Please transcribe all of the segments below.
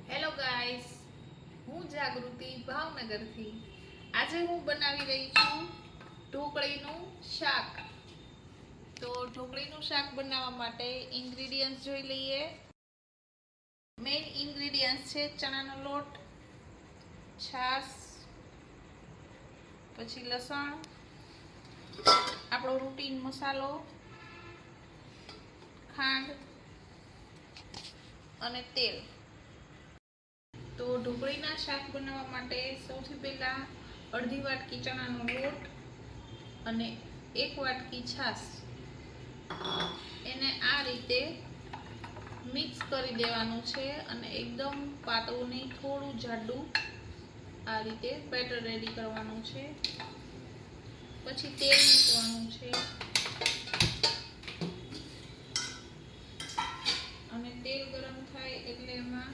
Hello guys, હું જાગૃતિ ભાવનગરથી. આજે હું બનાવી રહી છું ઢોકળીનું શાક. તો ઢોકળીનું શાક બનાવવા માટે ઇન્ગ્રેડિયન્ટ્સ જોઈ લઈએ. મેઇન ઇન્ગ્રેડિયન્ટ્સ છે ચણાનો લોટ, છાશ, પછી લસણ, આપણો રૂટીન મસાલો, ખાંડ અને તેલ. તો ઢોકળીના શાક બનાવવા માટે સૌથી પહેલાં અડધી વાટકી ચણાનો લોટ અને 1 વાટકી છાશ એને આ રીતે મિક્સ કરી દેવાનું છે અને એકદમ પાતળું નહીં, થોડું જાડું આ રીતે બેટર રેડી કરવાનું છે. પછી તેલ મૂકવાનું છે અને તેલ ગરમ થાય એટલે એમાં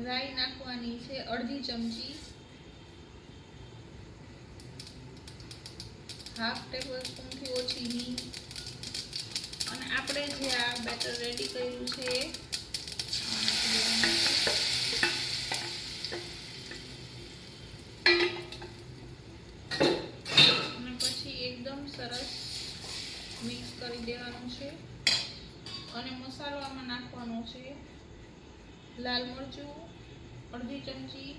રાઈ નાખવાની છે અડધી ચમચી, 1/2 ટેબલ સ્પૂનથી ઓછી હિંગ અને આપણે જે આ બેટર રેડી કર્યું છે અને પછી એકદમ સરસ મિક્સ કરી દેવાનું છે. અને મસાલો આમાં નાખવાનો છે લાલ મરચું અડધી ચમચી,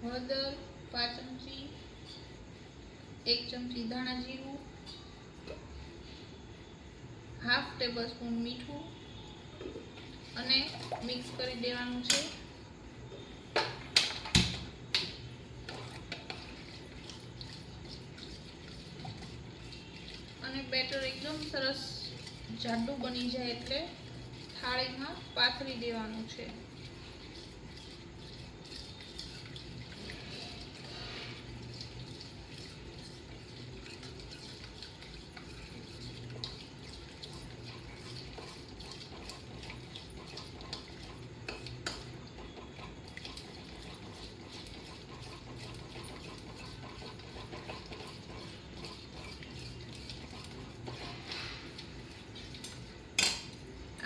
હળદર 5 ચમચી, 1 ચમચી ધાણા જીરું, 1/2 ટેબલ સ્પૂન મીઠું અને મિક્સ કરી દેવાનું છે. અને બેટર એકદમ સરસ જાડું બની જાય એટલે થાળીમાં પાથરી દેવાનું છે.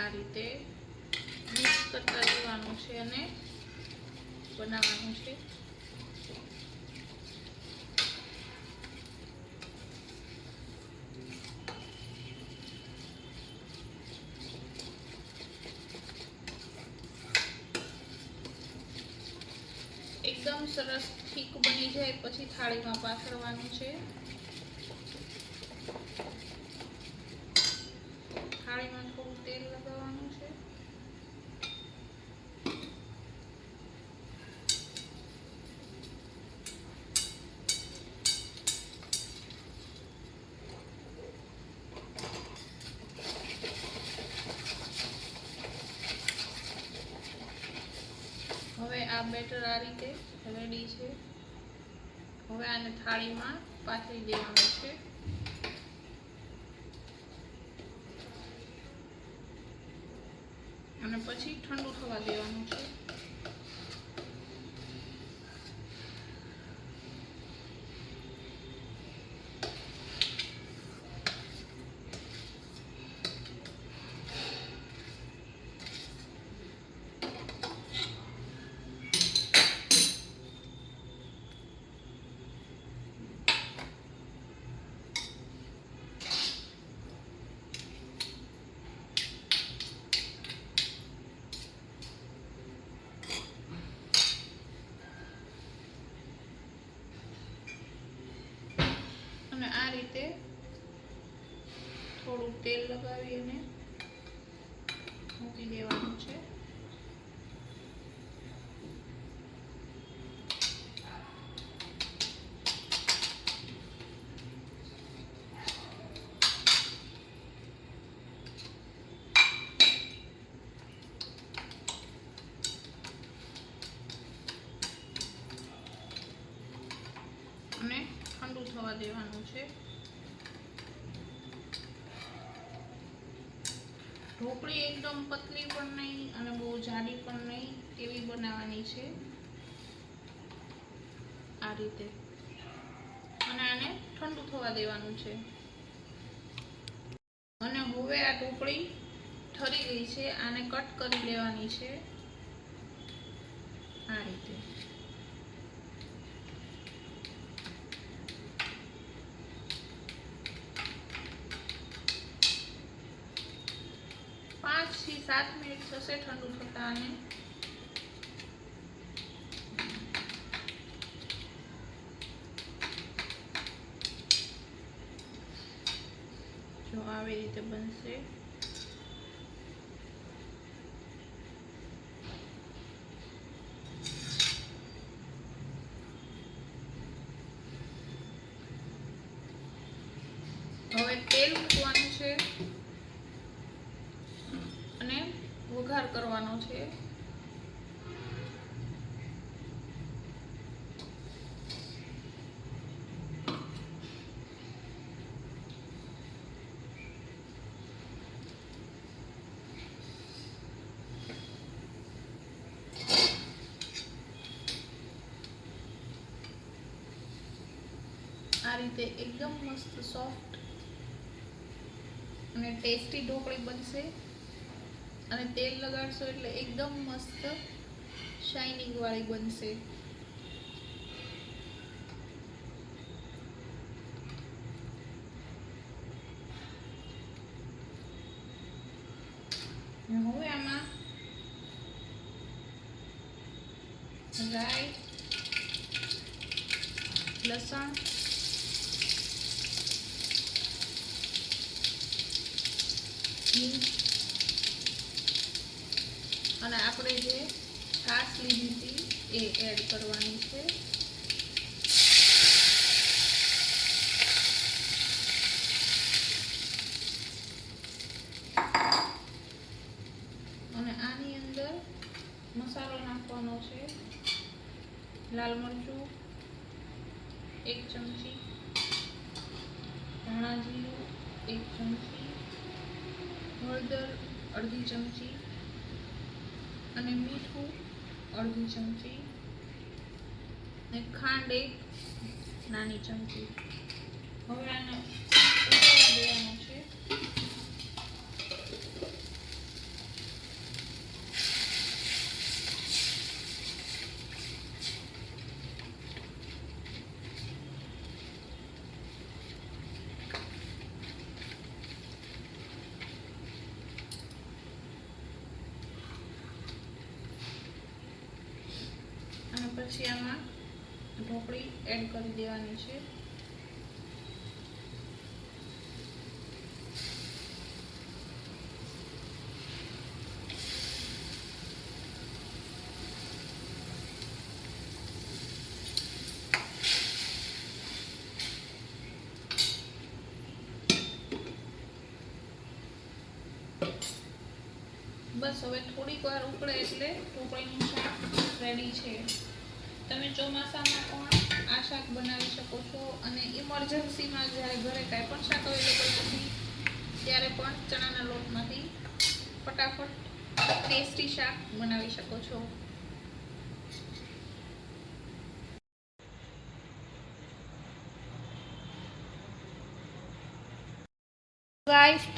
આ રીતે મિક્સ કરતા રહેવાનું છે અને બનાવવાનું છે. એકદમ સરસ થીક બની જાય પછી થાળીમાં પાથરવાનું છે. થાળીમાં થોડું તેલ લગાવવાનું છે. હવે આ બેટર આ રીતે રેડી છે. હવે આને થાળીમાં પાથરી દેવાનું છે. અને પછી ઠંડુ થવા દેવાનું છે. અને આ રીતે થોડું તેલ લગાવી અને મૂકી દેવાનું છે. અને ઠંડુ થવા દેવાનું છે. ઢોકળી એકદમ પતલી પણ નહીં અને બહુ જાડી પણ નહીં, એવી બનાવવાની છે આ રીતે. અને આને ઠંડુ થવા દેવાનું છે. અને હવે આ ઢોકળી ઠરી ગઈ છે, આને કટ કરી લેવાની છે આ રીતે. પાંચ થી 7 મિનિટ થશે ઠંડુ થતા. અને જો આવી રીતે બનશે. હવે તેલ મૂકવાનું છે અને વઘાર કરવાનો છે. આ રીતે એકદમ મસ્ત સોફ્ટ અને ટેસ્ટી ઢોકળી બનશે. અને તેલ લગાડશો એટલે એકદમ મસ્ત શાઇનિંગ વાળી બનશે. હવે આમાં રાઈ, લસણ, અને આપણે જે છાશ લીધી હતી એ એડ કરવાની છે. અને આની અંદર મસાલો નાખવાનો છે. લાલ મરચું 1 ચમચી, ધાણા જીરું 1 ચમચી, હળદર અડધી ચમચી અને મીઠું અડધી ચમચી અને ખાંડ 1 નાની ચમચી. હવે આને ઉકળવા દેવાનું છે. અને પછી આમાં ઢોકળી એડ કરી દેવાની છે. બસ હવે થોડીક વાર ઉકળે એટલે ઢોકળીનું શાક રેડી છે. તમે ચોમાસામાં પણ આ શાક બનાવી શકો છો. અને ઇમરજન્સીમાં જ્યારે ઘરે કાંઈ પણ શાક અવેલેબલ નથી ત્યારે પણ ચણાના લોટમાંથી ફટાફટ ટેસ્ટી શાક બનાવી શકો છો. ગાઈસ